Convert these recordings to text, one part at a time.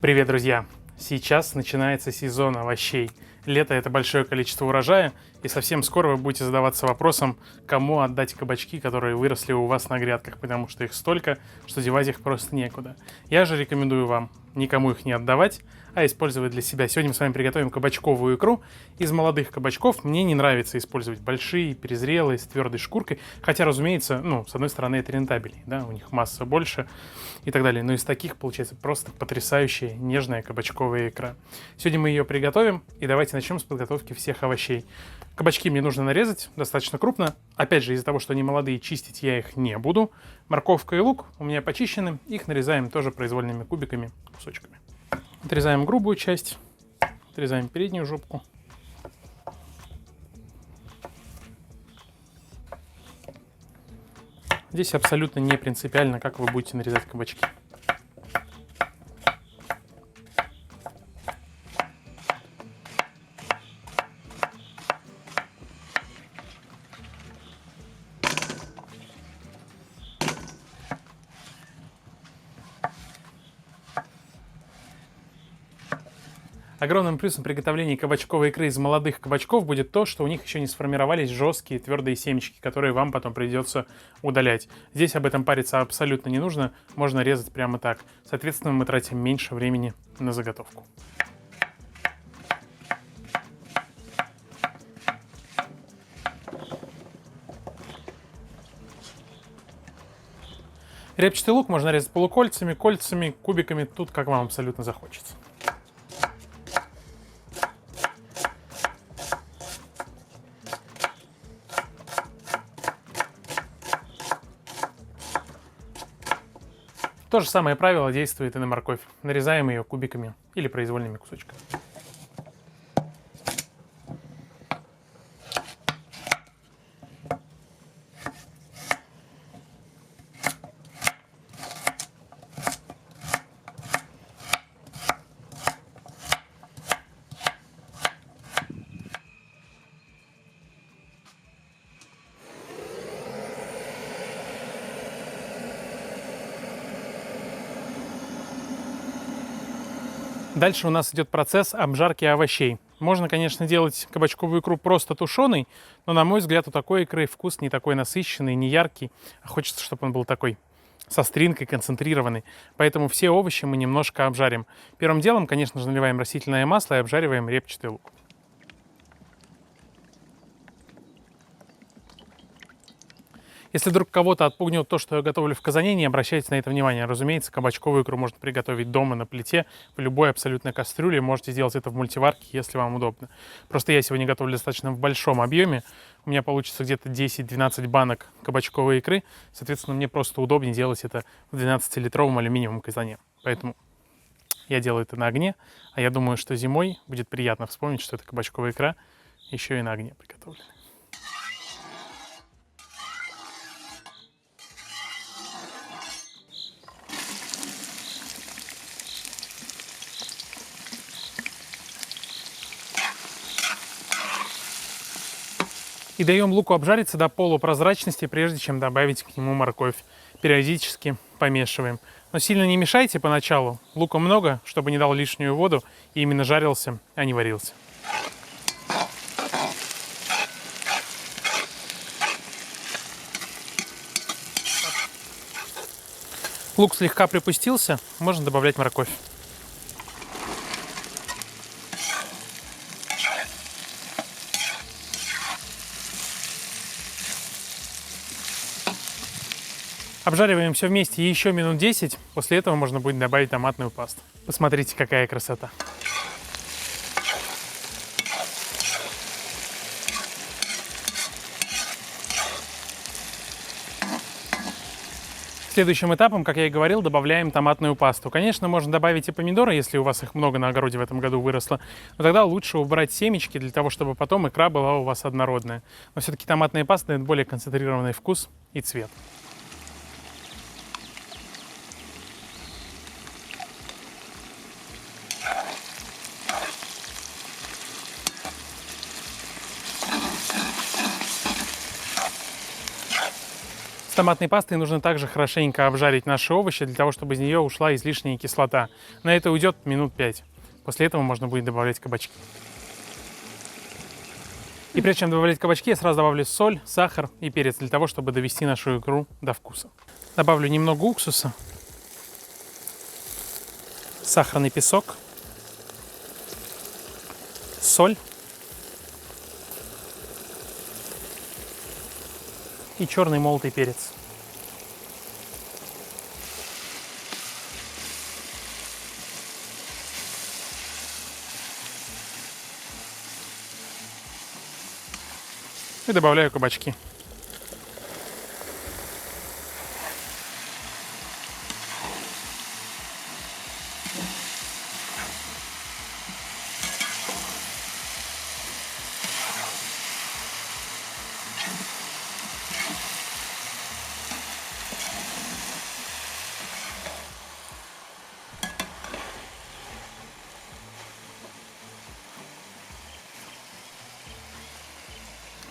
Привет, друзья! Сейчас начинается сезон овощей. Лето — это большое количество урожая, и совсем скоро вы будете задаваться вопросом, кому отдать кабачки, которые выросли у вас на грядках, потому что их столько, что девать их просто некуда. Я же рекомендую вам никому их не отдавать, а использовать для себя. Сегодня мы с вами приготовим кабачковую икру. Из молодых кабачков мне не нравится использовать большие, перезрелые, с твердой шкуркой, хотя, разумеется, с одной стороны, это рентабельнее, да, у них масса больше и так далее. Но из таких получается просто потрясающая нежная кабачковая икра. Сегодня мы ее приготовим, и давайте начнем с подготовки всех овощей. Кабачки мне нужно нарезать достаточно крупно. Опять же, из-за того, что они молодые, чистить я их не буду. Морковка и лук у меня почищены. Их нарезаем тоже произвольными кубиками, кусочками. Отрезаем грубую часть. Отрезаем переднюю жопку. Здесь абсолютно не принципиально, как вы будете нарезать кабачки. Огромным плюсом приготовления кабачковой икры из молодых кабачков будет то, что у них еще не сформировались жесткие твердые семечки, которые вам потом придется удалять. Здесь об этом париться абсолютно не нужно, можно резать прямо так. Соответственно, мы тратим меньше времени на заготовку. Репчатый лук можно резать полукольцами, кольцами, кубиками, тут как вам абсолютно захочется. То же самое правило действует и на морковь. Нарезаем ее кубиками или произвольными кусочками. Дальше у нас идет процесс обжарки овощей. Можно, конечно, делать кабачковую икру просто тушеной, но, на мой взгляд, у такой икры вкус не такой насыщенный, не яркий, а хочется, чтобы он был такой со стринкой, концентрированный. Поэтому все овощи мы немножко обжарим. Первым делом, конечно же, наливаем растительное масло и обжариваем репчатый лук. Если вдруг кого-то отпугнет то, что я готовлю в казане, не обращайте на это внимания. Разумеется, кабачковую икру можно приготовить дома на плите, в любой абсолютно кастрюле. Можете сделать это в мультиварке, если вам удобно. Просто я сегодня готовлю достаточно в большом объеме. У меня получится где-то 10-12 банок кабачковой икры. Соответственно, мне просто удобнее делать это в 12-литровом алюминиевом казане. Поэтому я делаю это на огне. А я думаю, что зимой будет приятно вспомнить, что это кабачковая икра еще и на огне приготовлена. И даем луку обжариться до полупрозрачности, прежде чем добавить к нему морковь. Периодически помешиваем. Но сильно не мешайте поначалу. Лука много, чтобы не дал лишнюю воду и именно жарился, а не варился. Лук слегка припустился, можно добавлять морковь. Обжариваем все вместе еще минут 10. После этого можно будет добавить томатную пасту. Посмотрите, какая красота. Следующим этапом, как я и говорил, добавляем томатную пасту. Конечно, можно добавить и помидоры, если у вас их много на огороде в этом году выросло, но тогда лучше убрать семечки для того, чтобы потом икра была у вас однородная. Но все-таки томатная паста дает более концентрированный вкус и цвет. томатной пастой нужно также хорошенько обжарить наши овощи, для того, чтобы из нее ушла излишняя кислота. На это уйдет минут 5. После этого можно будет добавлять кабачки. И прежде чем добавлять кабачки, я сразу добавлю соль, сахар и перец, для того, чтобы довести нашу икру до вкуса. Добавлю немного уксуса, сахарный песок, соль и черный молотый перец. И добавляю кабачки.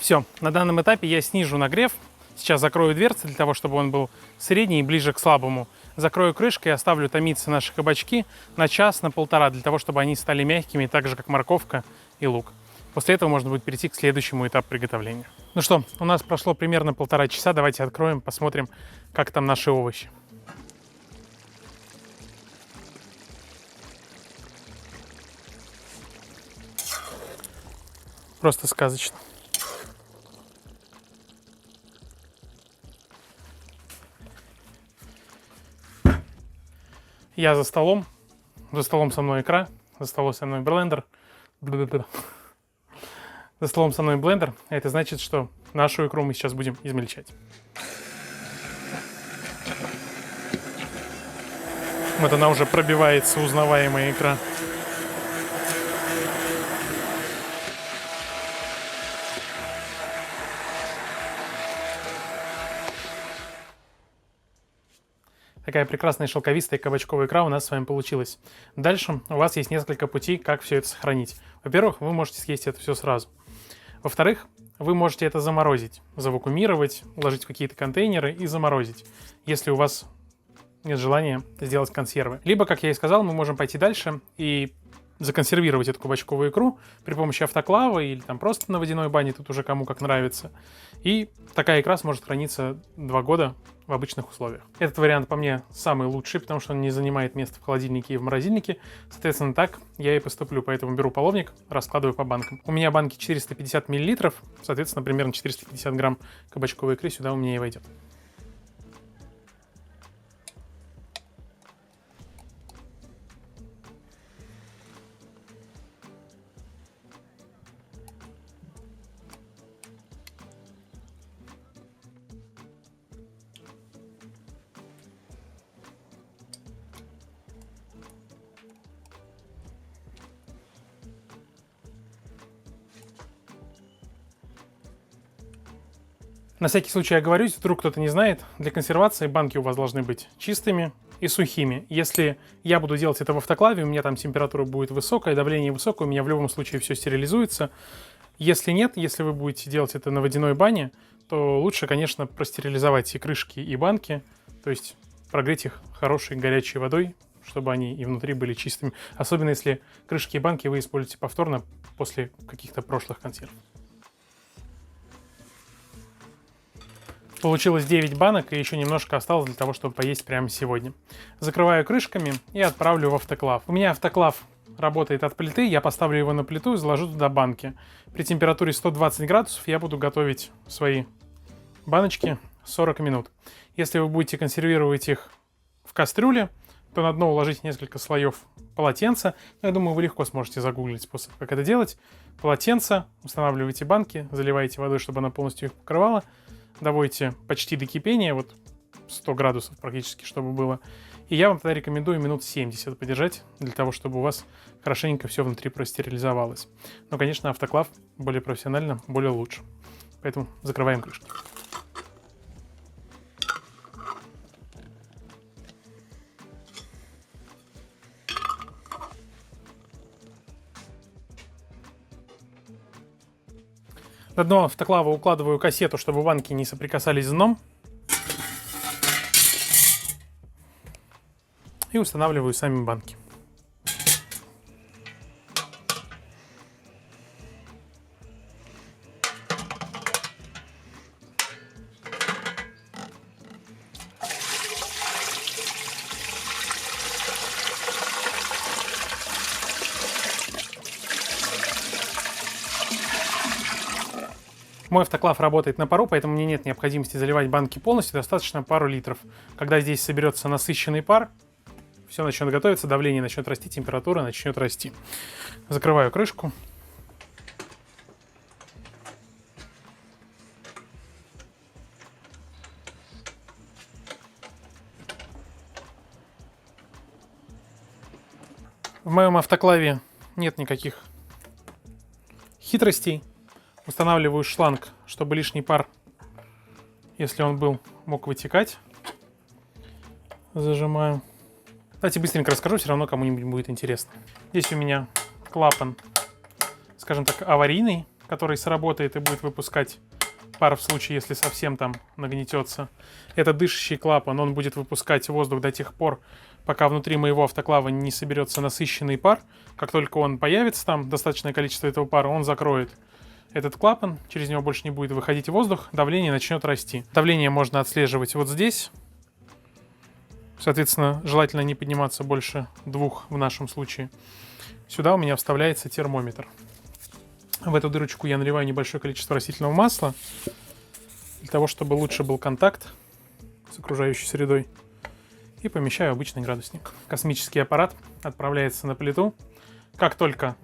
Все, на данном этапе я снижу нагрев. Сейчас закрою дверцы для того, чтобы он был средний и ближе к слабому. Закрою крышкой и оставлю томиться наши кабачки на час, на полтора, для того, чтобы они стали мягкими, так же как морковка и лук. После этого можно будет перейти к следующему этапу приготовления. Ну что, у нас прошло примерно 1,5 часа. Давайте откроем, посмотрим, как там наши овощи. Просто сказочно. Я за столом со мной икра, за столом со мной блендер. За столом со мной блендер, а это значит, что нашу икру мы сейчас будем измельчать. Вот она уже пробивается, узнаваемая икра. Такая прекрасная шелковистая кабачковая икра у нас с вами получилась. Дальше у вас есть несколько путей, как все это сохранить. Во-первых, вы можете съесть это все сразу. Во-вторых, вы можете это заморозить, завакуумировать, уложить в какие-то контейнеры и заморозить, если у вас нет желания сделать консервы. Либо, как я и сказал, мы можем пойти дальше и законсервировать эту кабачковую икру при помощи автоклава или там просто на водяной бане, тут уже кому как нравится. И такая икра сможет храниться 2 года в обычных условиях. Этот вариант по мне самый лучший, потому что он не занимает места в холодильнике и в морозильнике. Соответственно, так я и поступлю. Поэтому беру половник, раскладываю по банкам. У меня банки 450 мл, соответственно, примерно 450 грамм кабачковой икры сюда у меня и войдет. На всякий случай я оговорюсь, вдруг кто-то не знает, для консервации банки у вас должны быть чистыми и сухими. Если я буду делать это в автоклаве, у меня там температура будет высокая, давление высокое, у меня в любом случае все стерилизуется. Если нет, если вы будете делать это на водяной бане, то лучше, конечно, простерилизовать и крышки, и банки, то есть прогреть их хорошей горячей водой, чтобы они и внутри были чистыми. Особенно если крышки и банки вы используете повторно после каких-то прошлых консервов. Получилось 9 банок, и еще немножко осталось для того, чтобы поесть прямо сегодня. Закрываю крышками и отправлю в автоклав. У меня автоклав работает от плиты, я поставлю его на плиту и заложу туда банки. При температуре 120 градусов я буду готовить свои баночки 40 минут. Если вы будете консервировать их в кастрюле, то на дно уложите несколько слоев полотенца. Но я думаю, вы легко сможете загуглить способ, как это делать. Полотенце, устанавливаете банки, заливаете водой, чтобы она полностью их покрывала. Доводите почти до кипения, вот 100 градусов практически, чтобы было. И я вам тогда рекомендую минут 70 подержать, для того, чтобы у вас хорошенько все внутри простерилизовалось. Но, конечно, автоклав более профессионально, более лучше. Поэтому закрываем крышки. На дно автоклава укладываю кассету, чтобы банки не соприкасались с дном. устанавливаю сами банки. Мой автоклав работает на пару, поэтому мне нет необходимости заливать банки полностью, достаточно пару литров. Когда здесь соберется насыщенный пар, все начнет готовиться, давление начнет расти, температура начнет расти. Закрываю крышку. В моем автоклаве нет никаких хитростей. Устанавливаю шланг, чтобы лишний пар, если он был, мог вытекать. Зажимаю. Давайте быстренько расскажу, все равно кому-нибудь будет интересно. Здесь у меня клапан, скажем так, аварийный, который сработает и будет выпускать пар в случае, если совсем там нагнетется. Это дышащий клапан, он будет выпускать воздух до тех пор, пока внутри моего автоклава не соберется насыщенный пар. Как только он появится там, достаточное количество этого пара, он закроет этот клапан, через него больше не будет выходить воздух, давление начнет расти. Давление можно отслеживать вот здесь. Соответственно, желательно не подниматься больше 2 в нашем случае. Сюда у меня вставляется термометр. В эту дырочку я наливаю небольшое количество растительного масла, для того, чтобы лучше был контакт с окружающей средой. И помещаю обычный градусник. Космический аппарат отправляется на плиту. Как только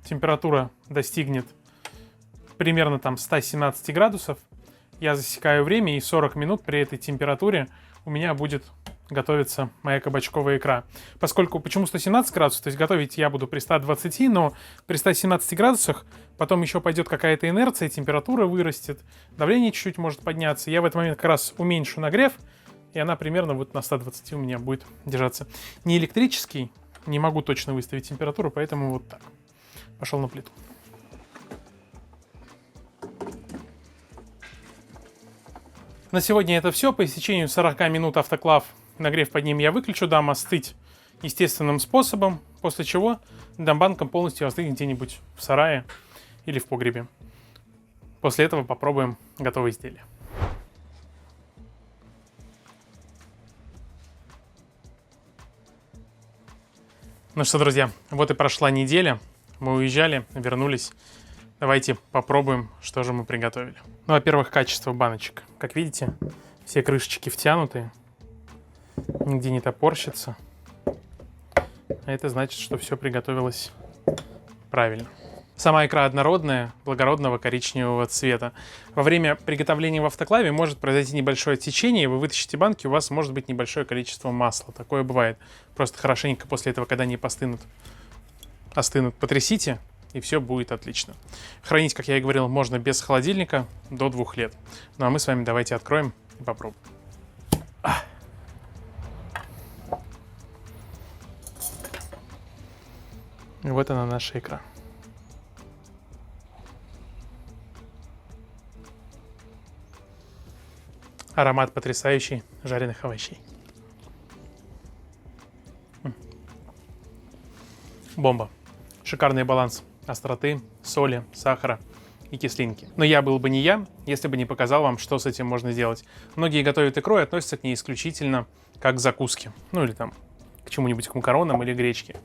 температура достигнет примерно там 117 градусов, я засекаю время, и 40 минут при этой температуре у меня будет готовится моя кабачковая икра. Почему 117 градусов? То есть готовить я буду при 120, но при 117 градусах потом еще пойдет какая-то инерция, температура вырастет, давление чуть-чуть может подняться. Я в этот момент как раз уменьшу нагрев, и она примерно вот на 120 у меня будет держаться. Не электрический, не могу точно выставить температуру, поэтому вот так. Пошел на плиту. На сегодня это все. По истечению 40 минут автоклав, нагрев под ним я выключу, дам остыть естественным способом, после чего дам банкам полностью остыть где-нибудь в сарае или в погребе. После этого попробуем готовое изделие. Ну что, друзья, вот и прошла неделя. Мы уезжали, вернулись. Давайте попробуем, что же мы приготовили. Ну, во-первых, качество баночек. Как видите, все крышечки втянутые. Нигде не топорщится. А это значит, что все приготовилось правильно. Сама икра однородная, благородного коричневого цвета. Во время приготовления в автоклаве может произойти небольшое течение, вы вытащите банки, у вас может быть небольшое количество масла. Такое бывает. Просто хорошенько после этого, когда они остынут, потрясите, и все будет отлично. Хранить, как я и говорил, можно без холодильника до 2 лет. Ну а мы с вами давайте откроем и попробуем. Вот она, наша икра. Аромат потрясающий жареных овощей. Бомба. Шикарный баланс остроты, соли, сахара и кислинки. Но я был бы не я, если бы не показал вам, что с этим можно сделать. Многие готовят икру и относятся к ней исключительно как к закуске. Ну или там к чему-нибудь, к макаронам или гречке.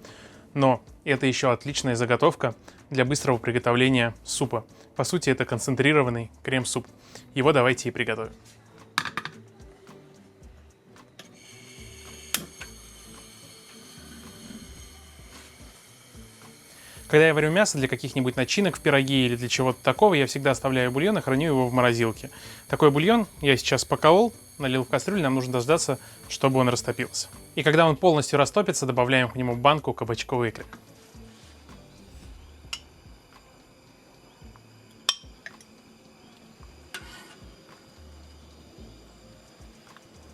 Но это еще отличная заготовка для быстрого приготовления супа. По сути, это концентрированный крем-суп. Его давайте и приготовим. Когда я варю мясо для каких-нибудь начинок в пироги или для чего-то такого, я всегда оставляю бульон и храню его в морозилке. Такой бульон я сейчас поколол, налил в кастрюлю, нам нужно дождаться, чтобы он растопился. И когда он полностью растопится, добавляем к нему банку кабачковой икры.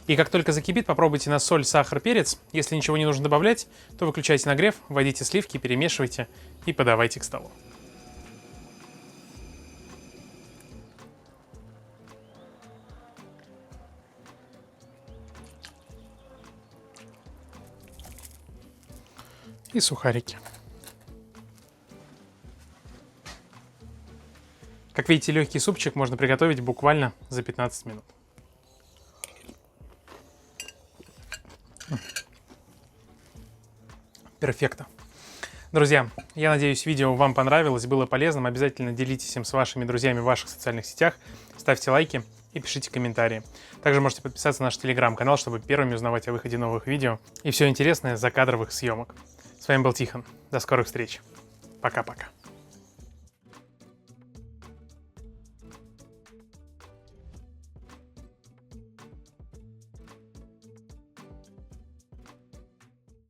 И как только закипит, попробуйте на соль, сахар, перец. Если ничего не нужно добавлять, то выключайте нагрев, вводите сливки, перемешивайте и подавайте к столу. и сухарики. Как видите, легкий супчик можно приготовить буквально за 15 минут. Перфекто. Друзья, я надеюсь, видео вам понравилось, было полезным. Обязательно делитесь им с вашими друзьями в ваших социальных сетях. Ставьте лайки и пишите комментарии. Также можете подписаться на наш телеграм-канал, чтобы первыми узнавать о выходе новых видео и все интересное с закадровых съемок. С вами был Тихон. До скорых встреч. Пока-пока.